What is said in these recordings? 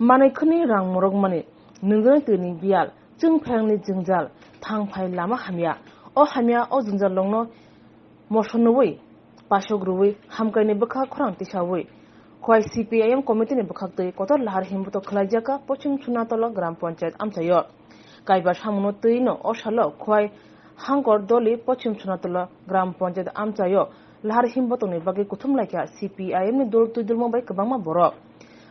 मानैखनि रां मरग माने नोंगोन तोनि बियाल जों फैंनि जोंजाल थां फाइ लामा हामिया अ जोंजाल लंनो मसनवै पाशग्रुवै हामकायनि बखा खरां तिसावै खय CPIM कमिटिनि बखाक्तै कतर लाहार हिमबुत खलाइजाका पश्चिम सुनातल ग्राम पंचायत आमचायो काइबा सामुनो तैनो असालो खय हांकर दलि पश्चिम सुनातल ग्राम पंचायत आमचायो लाहार हिमबुतनि बागै कुथुमलाइका CPIM नि दल तुइदुलमा बाय गोबांमा बरक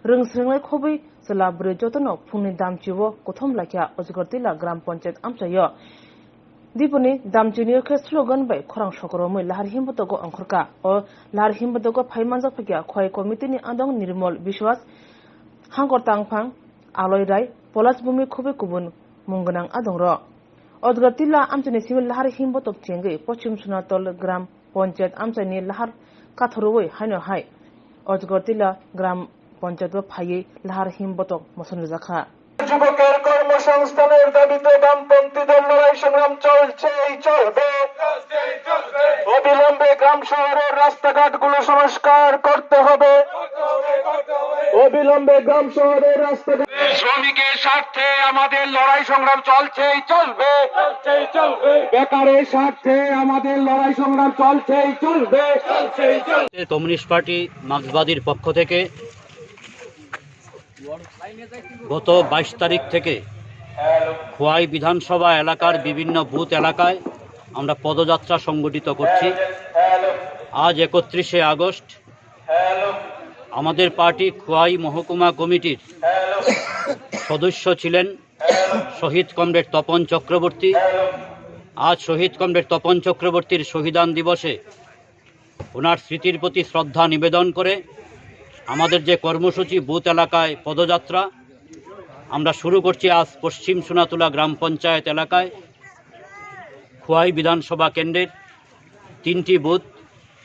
रोंस्रोंनाय खबै जला ब्रै जतनो फुंनि दामचिवो कुथुमलाइका अजगरतिला ग्राम पंचायत आमचायो दीपनि दामचिनि खे स्लोगन बाय खरां सकरमै लाहार हिमबुतगो अंखरका ओ लाहार हिमबुतगो फाइमानजा फैया खय कमिटिनि आदं निर्मल विश्वास हांकर तांफां आलय राय पलास भूमि खबै कुबुन मुंगनां आदं र अजगरतिला आमचानि सिमिल लाहार हिमबुतक चेंगै पश्चिम सुनातल ग्राम पंचायत आमचानि लाहार काथरवै हायनो हाय अजगरतिला ग्राम पंचायत फाइयै लाहार हिमबुतक मसन जाखा যুবকের কর্মসংস্থানের দাবিতে বামপন্থীদের লড়াই সংগ্রাম চলছেই চলবে অবিলম্বে গ্রাম শহরের রাস্তাঘাটগুলো সংস্কার করতে হবে অবিলম্বে গ্রাম শহরের রাস্তাঘাট শ্রমিকের স্বার্থে আমাদের লড়াই সংগ্রাম চলছেই চলবে বেকারের স্বার্থে আমাদের লড়াই সংগ্রাম চলছেই চলবে কমিউনিস্ট পার্টি মার্ক্সবাদীর পক্ষ থেকে গত 22 তারিখ থেকে খোয়াই বিধানসভা এলাকার বিভিন্ন বুথ এলাকায় আমরা পদযাত্রা সংগঠিত করছি। আজ 31শে আগস্ট আমাদের পার্টি খোয়াই মহকুমা কমিটির সদস্য ছিলেন শহীদ কমরেড তপন চক্রবর্তী। আজ শহীদ কমরেড তপন চক্রবর্তীর শহীদান দিবসে ওনার স্মৃতির প্রতি শ্রদ্ধা নিবেদন করে আমাদের যে কর্মসূচি বুথ এলাকায় পদযাত্রা আমরা শুরু করছি আজ পশ্চিম সোনাতুলা গ্রাম পঞ্চায়েত এলাকায় খোয়াই বিধানসভা কেন্দ্রের 3টি বুথ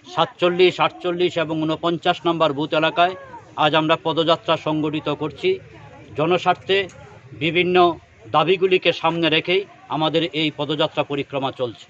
47, 48 এবং 49 নম্বর বুথ এলাকায় আজ আমরা পদযাত্রা সংগঠিত করছি। জনস্বার্থে বিভিন্ন দাবিগুলিকে সামনে রেখেই আমাদের এই পদযাত্রা পরিক্রমা চলছে।